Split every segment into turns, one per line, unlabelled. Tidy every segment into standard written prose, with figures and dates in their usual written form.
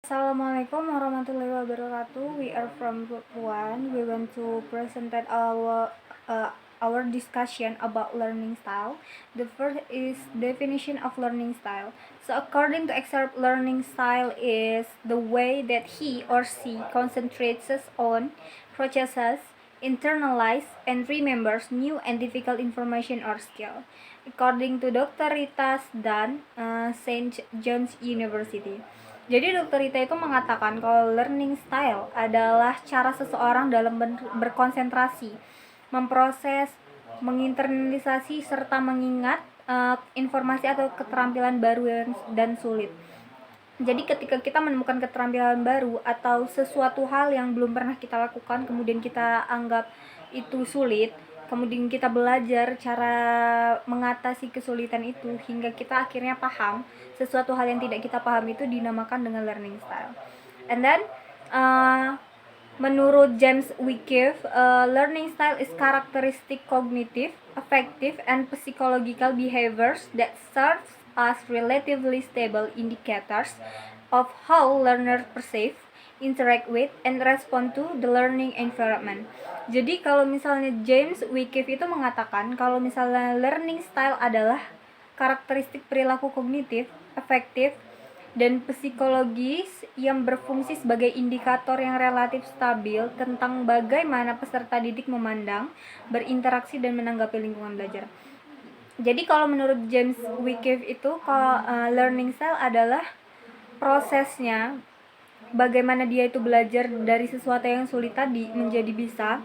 Assalamualaikum warahmatullahi wabarakatuh. We are from Group 1. We want to present our discussion about learning style. The first is definition of learning style. So according to excerpt, learning style is the way that he or she concentrates on, processes, internalize, and remembers new and difficult information or skill. According to Dr. Rita Sdan, Saint John's University. Jadi Dr. Rita itu mengatakan kalau learning style adalah cara seseorang dalam berkonsentrasi, memproses, menginternalisasi serta mengingat informasi atau keterampilan baru dan sulit. Jadi ketika kita menemukan keterampilan baru atau sesuatu hal yang belum pernah kita lakukan, kemudian kita anggap itu sulit, kemudian kita belajar cara mengatasi kesulitan itu hingga kita akhirnya paham sesuatu hal yang tidak kita paham, itu dinamakan dengan learning style. And then menurut James Wycliffe, learning style is characteristic cognitive, affective, and psychological behaviors that serve as relatively stable indicators of how learners perceive, interact with, and respond to the learning environment. Jadi kalau misalnya James Wycliffe itu mengatakan kalau misalnya learning style adalah karakteristik perilaku kognitif, efektif, dan psikologis yang berfungsi sebagai indikator yang relatif stabil tentang bagaimana peserta didik memandang, berinteraksi, dan menanggapi lingkungan belajar. Jadi kalau menurut James Wycliffe itu learning style adalah prosesnya bagaimana dia itu belajar dari sesuatu yang sulit tadi menjadi bisa,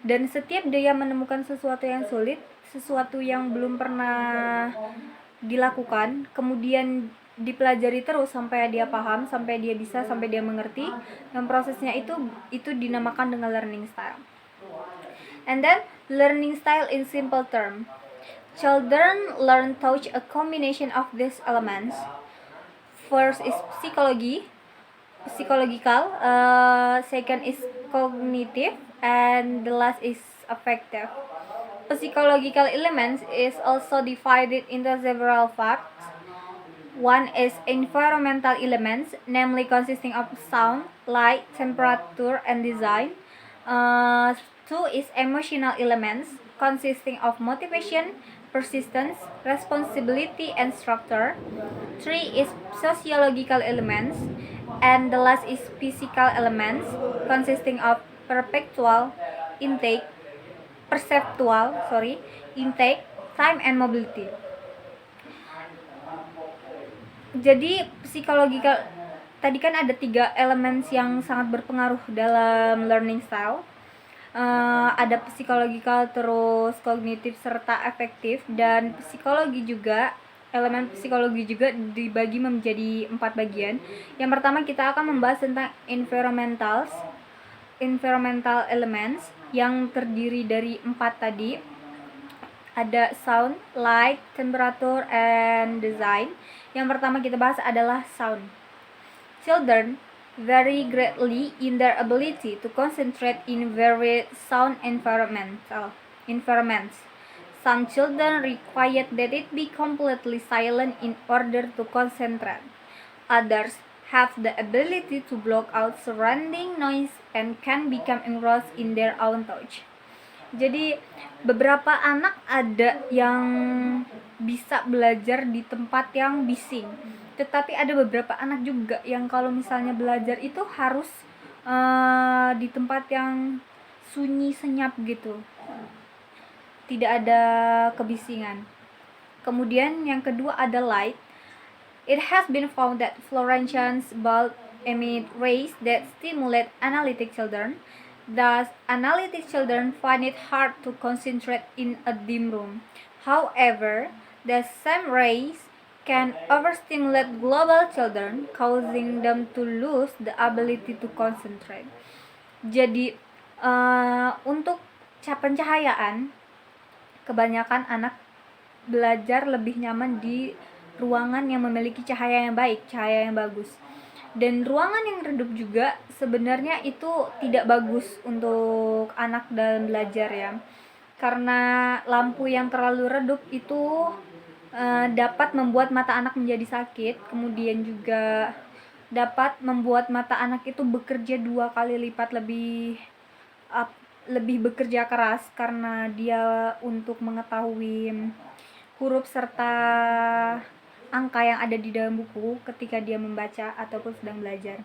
dan setiap dia menemukan sesuatu yang sulit, sesuatu yang belum pernah dilakukan, kemudian dipelajari terus sampai dia paham, sampai dia bisa, sampai dia mengerti, dan prosesnya itu dinamakan dengan learning style. And then learning style in simple term, children learn through a combination of these elements. First is psychological, second is cognitive, and the last is affective. Psychological elements is also divided into several parts. One is environmental elements, namely consisting of sound, light, temperature, and design. Two is emotional elements, consisting of motivation, persistence, responsibility, and structure. Three is sociological elements, and the last is physical elements, consisting of perceptual, intake, time, and mobility. Jadi psikologikal tadi kan ada 3 elemen yang sangat berpengaruh dalam learning style. Ada psikologikal, terus kognitif, serta efektif. Dan psikologi juga, elemen psikologi juga dibagi menjadi 4 bagian. Yang pertama kita akan membahas tentang environmental elements yang terdiri dari 4 tadi. Ada sound, light, temperature, and design. Yang pertama kita bahas adalah sound. Children vary greatly in their ability to concentrate in varied sound environments. Some children require that it be completely silent in order to concentrate. Others have the ability to block out surrounding noise and can become engrossed in their own thoughts. Jadi beberapa anak ada yang bisa belajar di tempat yang bising, tetapi ada beberapa anak juga yang kalau misalnya belajar itu harus di tempat yang sunyi, senyap gitu, tidak ada kebisingan. Kemudian yang kedua ada light. It has been found that fluorescent bulbs emit rays that stimulate analytic children. Thus, analytic children find it hard to concentrate in a dim room. However, the same rays can overstimulate global children, causing them to lose the ability to concentrate. Jadi, untuk pencahayaan, kebanyakan anak belajar lebih nyaman di ruangan yang memiliki cahaya yang baik, cahaya yang bagus. Dan ruangan yang redup juga sebenarnya itu tidak bagus untuk anak dalam belajar ya, karena lampu yang terlalu redup itu dapat membuat mata anak menjadi sakit, kemudian juga dapat membuat mata anak itu bekerja 2 kali lipat lebih bekerja keras karena dia untuk mengetahui huruf serta angka yang ada di dalam buku ketika dia membaca ataupun sedang belajar.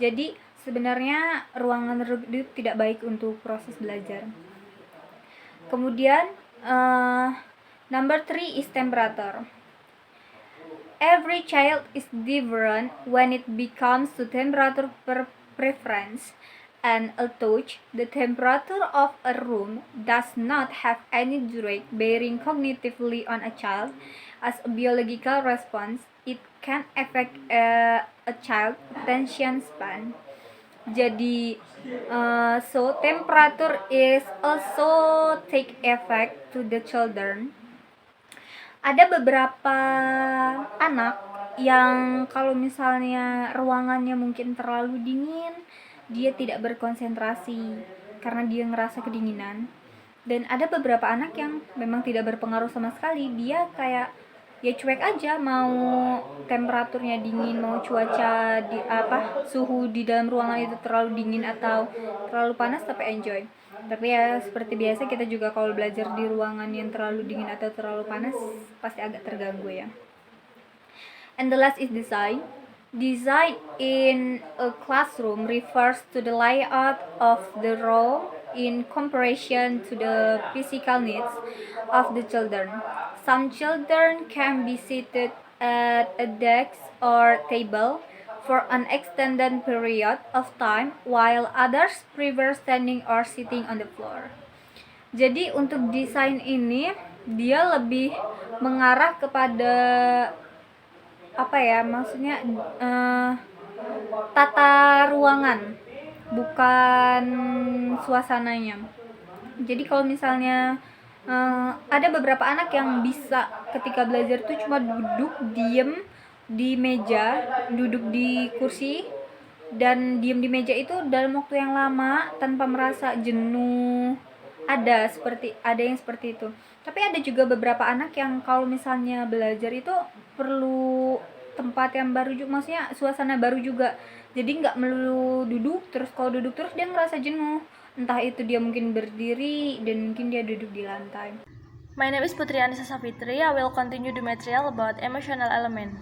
Jadi sebenarnya ruangan redup tidak baik untuk proses belajar. Kemudian number 3 is temperature. Every child is different when it comes to temperature preference, and although the temperature of a room does not have any direct bearing cognitively on a child as a biological response, it can affect a child's attention span. Jadi, so temperature is also take effect to the children. Ada beberapa anak yang kalau misalnya ruangannya mungkin terlalu dingin, dia tidak berkonsentrasi karena dia ngerasa kedinginan. Dan ada beberapa anak yang memang tidak berpengaruh sama sekali, dia kayak ya cuek aja, mau temperaturnya dingin, mau cuaca suhu di dalam ruangan itu terlalu dingin atau terlalu panas, tapi enjoy. Tapi ya seperti biasa, kita juga kalau belajar di ruangan yang terlalu dingin atau terlalu panas pasti agak terganggu ya. And the last is design. Design in a classroom refers to the layout of the room in comparison to the physical needs of the children. Some children can be seated at a desk or table for an extended period of time, while others prefer standing or sitting on the floor. Jadi untuk desain ini dia lebih mengarah kepada maksudnya tata ruangan, bukan suasananya. Jadi kalau misalnya ada beberapa anak yang bisa ketika belajar tuh cuma duduk diem di meja, duduk di kursi dan diem di meja itu dalam waktu yang lama tanpa merasa jenuh. Ada yang seperti itu. Tapi ada juga beberapa anak yang kalau misalnya belajar itu perlu tempat yang baru juga, maksudnya suasana baru juga. Jadi nggak melulu duduk terus, kalau duduk terus dia ngerasa jenuh. Entah itu dia mungkin berdiri dan mungkin dia duduk di lantai.
My name is Putri Anissa Safitri. I will continue the material about emotional element.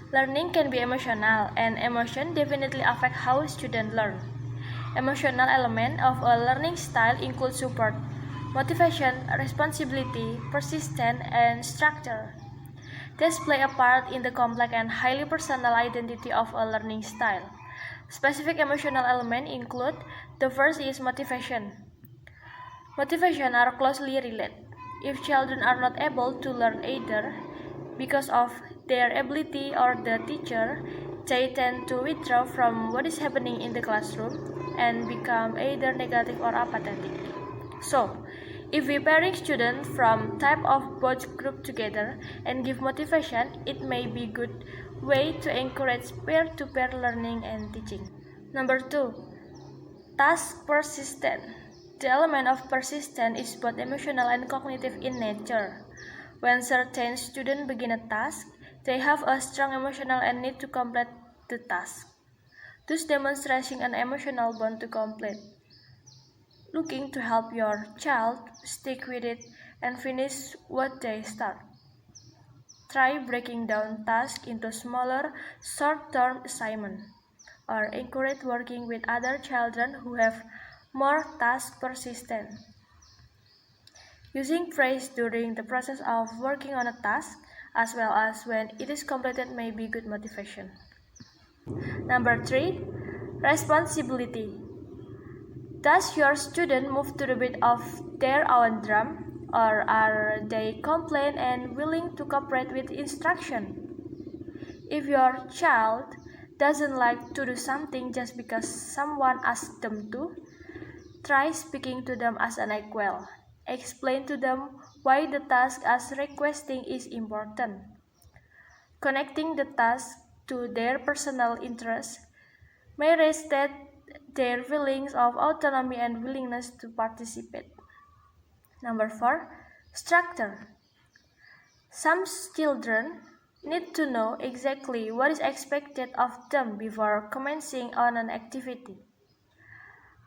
Learning can be emotional, and emotion definitely affect how students learn. Emotional element of a learning style include support, motivation, responsibility, persistence, and structure. These play a part in the complex and highly personal identity of a learning style. Specific emotional elements include: the first is motivation. Motivation are closely related. If children are not able to learn either because of their ability or the teacher, they tend to withdraw from what is happening in the classroom and become either negative or apathetic. So, if we pairing students from type of both group together and give motivation, it may be good way to encourage peer-to-peer learning and teaching. Number 2, task persistence. The element of persistence is both emotional and cognitive in nature. When certain students begin a task, they have a strong emotional and need to complete the task, thus demonstrating an emotional bond to complete. Looking to help your child stick with it and finish what they start. Try breaking down tasks into smaller, short-term assignments, or encourage working with other children who have more task persistence. Using praise during the process of working on a task, as well as when it is completed, may be good motivation. Number 3, responsibility. Does your student move to the beat of their own drum, or are they compliant and willing to cooperate with instruction? If your child doesn't like to do something just because someone asked them to, try speaking to them as an equal. Explain to them why the task as requesting is important. Connecting the task to their personal interests may raise their feelings of autonomy and willingness to participate. Number 4, structure. Some children need to know exactly what is expected of them before commencing on an activity.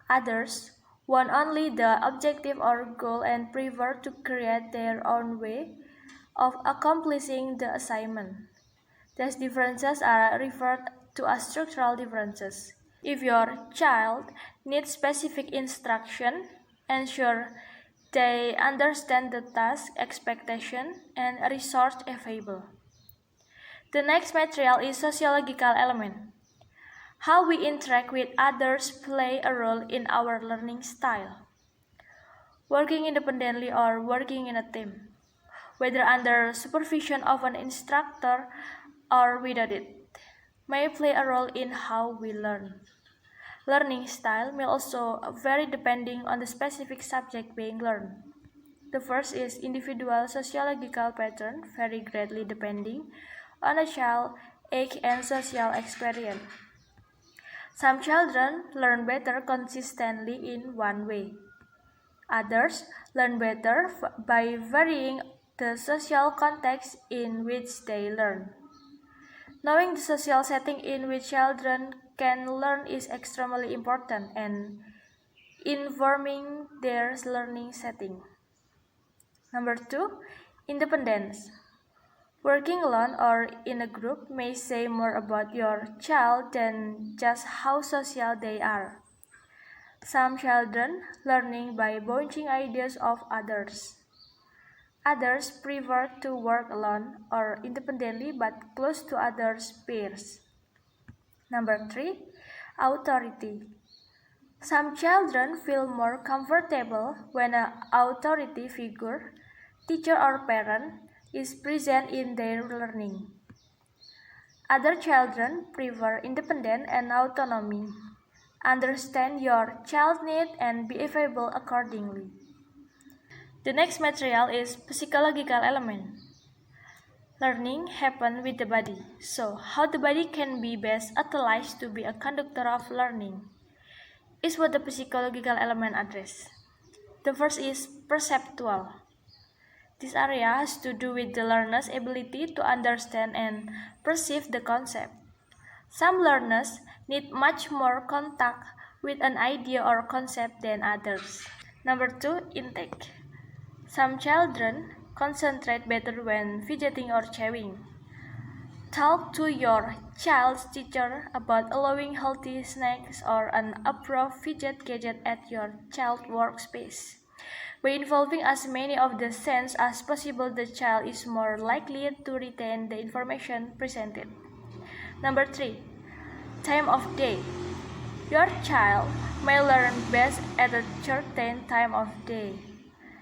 Others want only the objective or goal and prefer to create their own way of accomplishing the assignment. These differences are referred to as structural differences. If your child needs specific instruction, ensure they understand the task, expectation, and resource available. The next material is sociological element. How we interact with others play a role in our learning style. Working independently or working in a team, whether under supervision of an instructor or without it, may play a role in how we learn. Learning style may also vary depending on the specific subject being learned. The first is individual sociological pattern vary greatly depending on a child's age and social experience. Some children learn better consistently in one way. Others learn better by varying the social context in which they learn. Knowing the social setting in which children can learn is extremely important and informing their learning setting. Number two, independence. Working alone or in a group may say more about your child than just how social they are. Some children learning by bouncing ideas of others. Others prefer to work alone or independently but close to others' peers. Number three, authority. Some children feel more comfortable when an authority figure, teacher or parent, is present in their learning. Other children prefer independence and autonomy. Understand your child's needs and be available accordingly. The next material is psychological element. Learning happens with the body, so how the body can be best utilized to be a conductor of learning is what the psychological element address. The first is perceptual. This area has to do with the learner's ability to understand and perceive the concept. Some learners need much more contact with an idea or concept than others. Number two, intake. Some children concentrate better when fidgeting or chewing. Talk to your child's teacher about allowing healthy snacks or an approved fidget gadget at your child's workspace. By involving as many of the senses as possible, the child is more likely to retain the information presented. Number three, time of day. Your child may learn best at a certain time of day.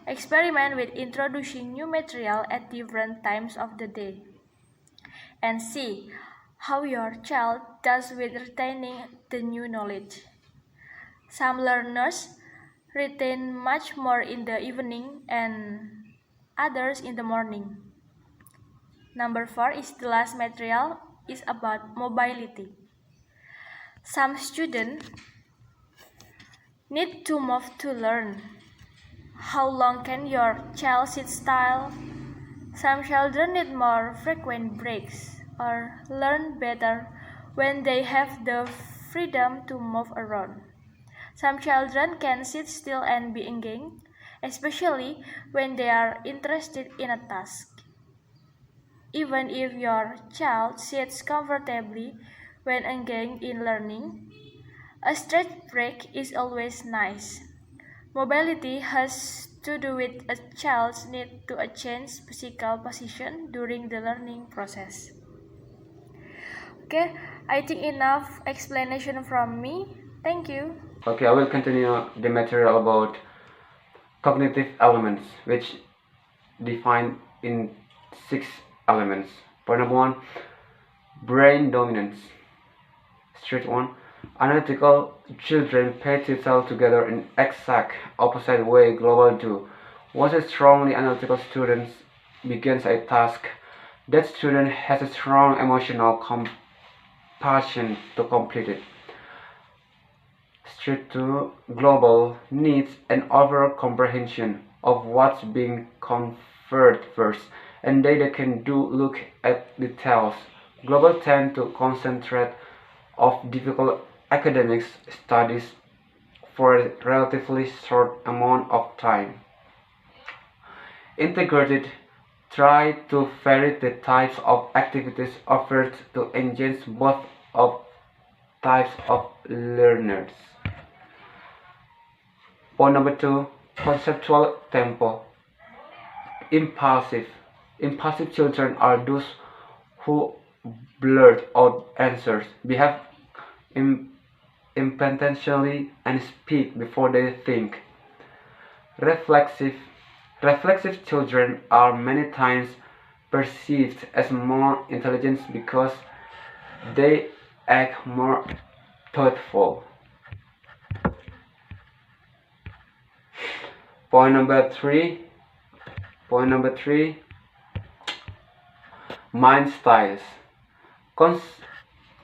Experiment with introducing new material at different times of the day and see how your child does with retaining the new knowledge. Some learners retain much more in the evening and others in the morning. Number four is the last material is about mobility. Some students need to move to learn. How long can your child sit still? Some children need more frequent breaks or learn better when they have the freedom to move around. Some children can sit still and be engaged, especially when they are interested in a task. Even if your child sits comfortably when engaged in learning, a stretch break is always nice. Mobility has to do with a child's need to change physical position during the learning process. Okay, I think enough explanation from me. Thank you.
Okay, I will continue the material about cognitive elements, which defined in 6 elements. Point number 1, brain dominance. Street 1, analytical children pay detail together in exact opposite way global do. Once a strongly analytical student begins a task, that student has a strong emotional compassion to complete it. Street 2, global needs an overall comprehension of what's being conferred first and they can do look at details. Global tend to concentrate of difficult academic studies for a relatively short amount of time. Integrated try to vary the types of activities offered to engage both of types of learners. Point number 2, conceptual tempo. Impulsive. Impulsive children are those who blurt out answers, behave impotentially, and speak before they think. Reflexive. Reflexive children are many times perceived as more intelligent because they act more thoughtful. Point number 3. Point number 3. Mind styles.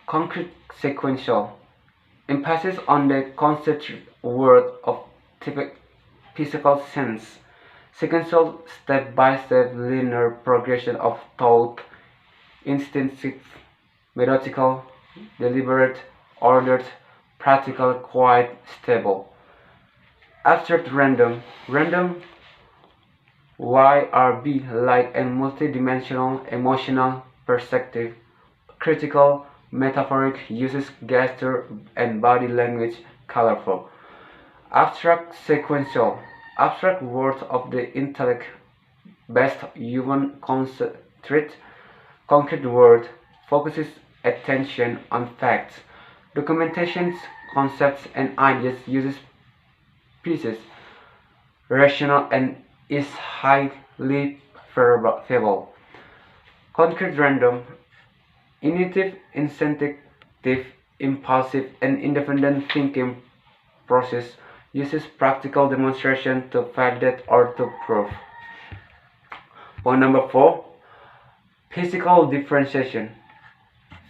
Concrete sequential. Emphasis on the concentrated word of physical sense. Sequential step-by-step linear progression of thought. Instinctive, methodical, deliberate, ordered, practical, quite stable. Abstract random. Random YRB like a multidimensional emotional perspective. Critical, metaphoric, uses gesture and body language colorful. Abstract sequential. Abstract words of the intellect best human concentrate. Concrete word focuses attention on facts. Documentations, concepts and ideas uses pieces. Rational and is highly favorable. Concrete random. Intuitive, instinctive, impulsive, and independent thinking process uses practical demonstration to validate or to prove. Point number 4. Physical differentiation.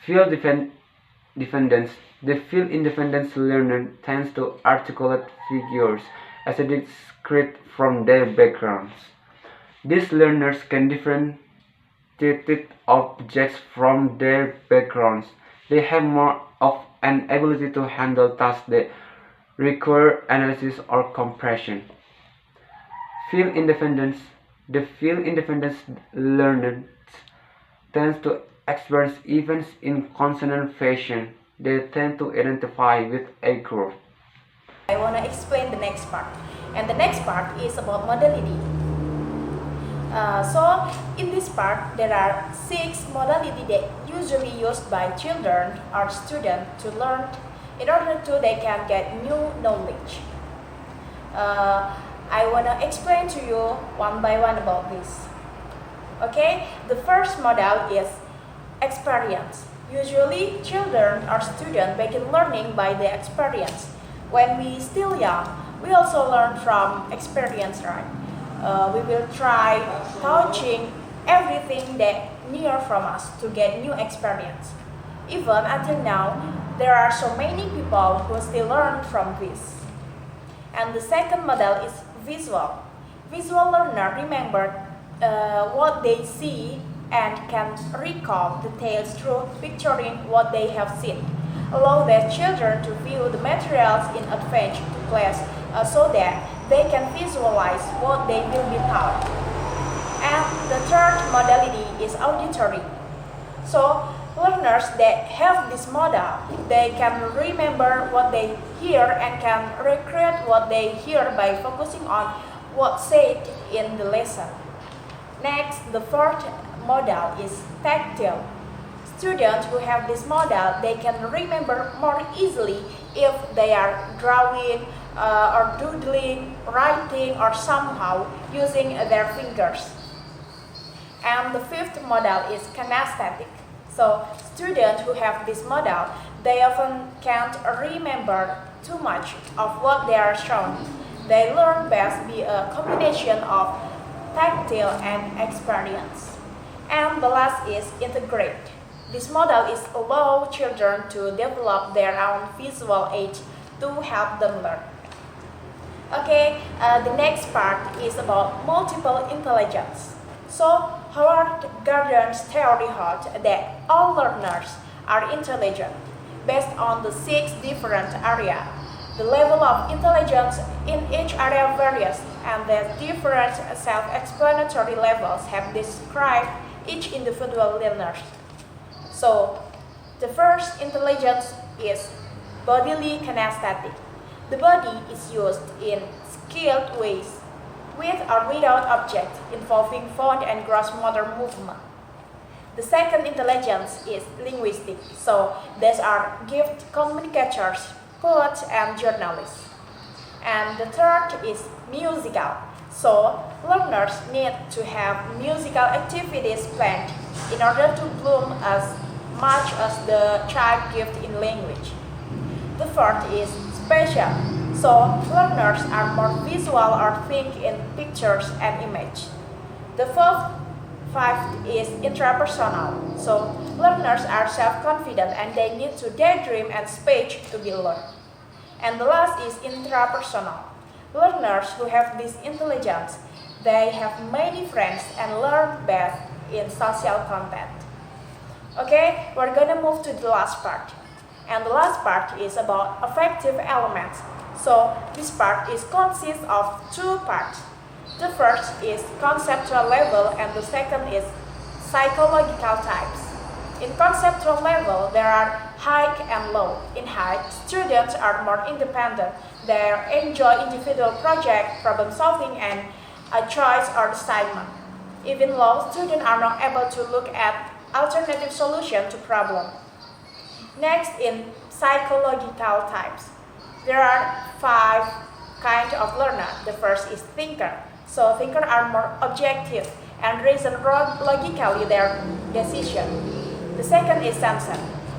Field dependence. The field independence learner tends to articulate figures as discrete from their backgrounds. These learners can differentiate objects from their backgrounds. They have more of an ability to handle tasks that require analysis or compression. Field independence. The field independence learner tends to experience events in consonant fashion. They tend to identify with a group.
I want to explain the next part, and the next part is about modality. So in this part there are 6 modalities that usually used by children or students to learn in order to they can get new knowledge. I want to explain to you one by one about this. Okay, the first model is experience. Usually children or students begin learning by the experience. When we still young, we also learn from experience, right? We will try touching everything that near from us to get new experience. Even until now, there are so many people who still learn from this. And the second model is visual. Visual learner remember what they see and can recall details through picturing what they have seen. Allow their children to view the materials in advance to class so that they can visualize what they will be taught. And the third modality is auditory. So learners that have this model, they can remember what they hear and can recreate what they hear by focusing on what's said in the lesson. Next, the fourth model is tactile. Students who have this model, they can remember more easily if they are drawing or doodling, writing, or somehow using their fingers. And the fifth model is kinesthetic. So students who have this model, they often can't remember too much of what they are shown. They learn best by a combination of tactile and experience. And the last is integrate. This model is allow children to develop their own visual aid to help them learn. Okay, the next part is about multiple intelligence. So, Howard Gardner's theory holds that all learners are intelligent based on the 6 different areas. The level of intelligence in each area varies, and that different self-explanatory levels have described each individual learner. So, the first intelligence is bodily kinesthetic. The body is used in skilled ways, with or without object, involving fine and gross motor movement. The second intelligence is linguistic, so these are gifted communicators, poets, and journalists. And the third is musical, so learners need to have musical activities planned in order to bloom as much as the child gifted in language. The fourth is spatial, so learners are more visual or think in pictures and images. The fifth is intrapersonal, so learners are self-confident and they need to daydream and speech to be learned. And the last is intrapersonal. Learners who have this intelligence, they have many friends and learn best in social content. Okay, we're gonna move to the last part. And the last part is about affective elements. So this part consists of 2 parts. The first is conceptual level and the second is psychological types. In conceptual level, there are high and low. In high, students are more independent. They enjoy individual project, problem solving, and a choice or assignment. Even low, students are not able to look at alternative solution to problem. Next, in psychological types, there are 5 kinds of learner. The first is thinker. So thinkers are more objective and reason logically their decision. The second is sensor.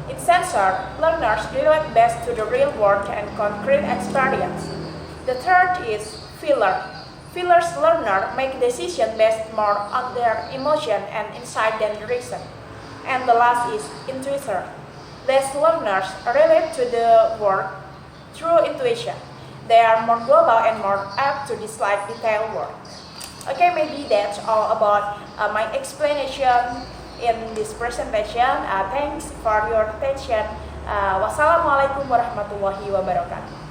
In sensor, learners relate best to the real world and concrete experience. The third is feeler. Feelers learner make decisions based more on their emotion and insight than reason. And the last is intuitor. These learners relate to the world through intuition. They are more global and more apt to dislike detailed work. Okay, maybe that's all about my explanation in this presentation. Thanks for your attention. Wassalamualaikum warahmatullahi wabarakatuh.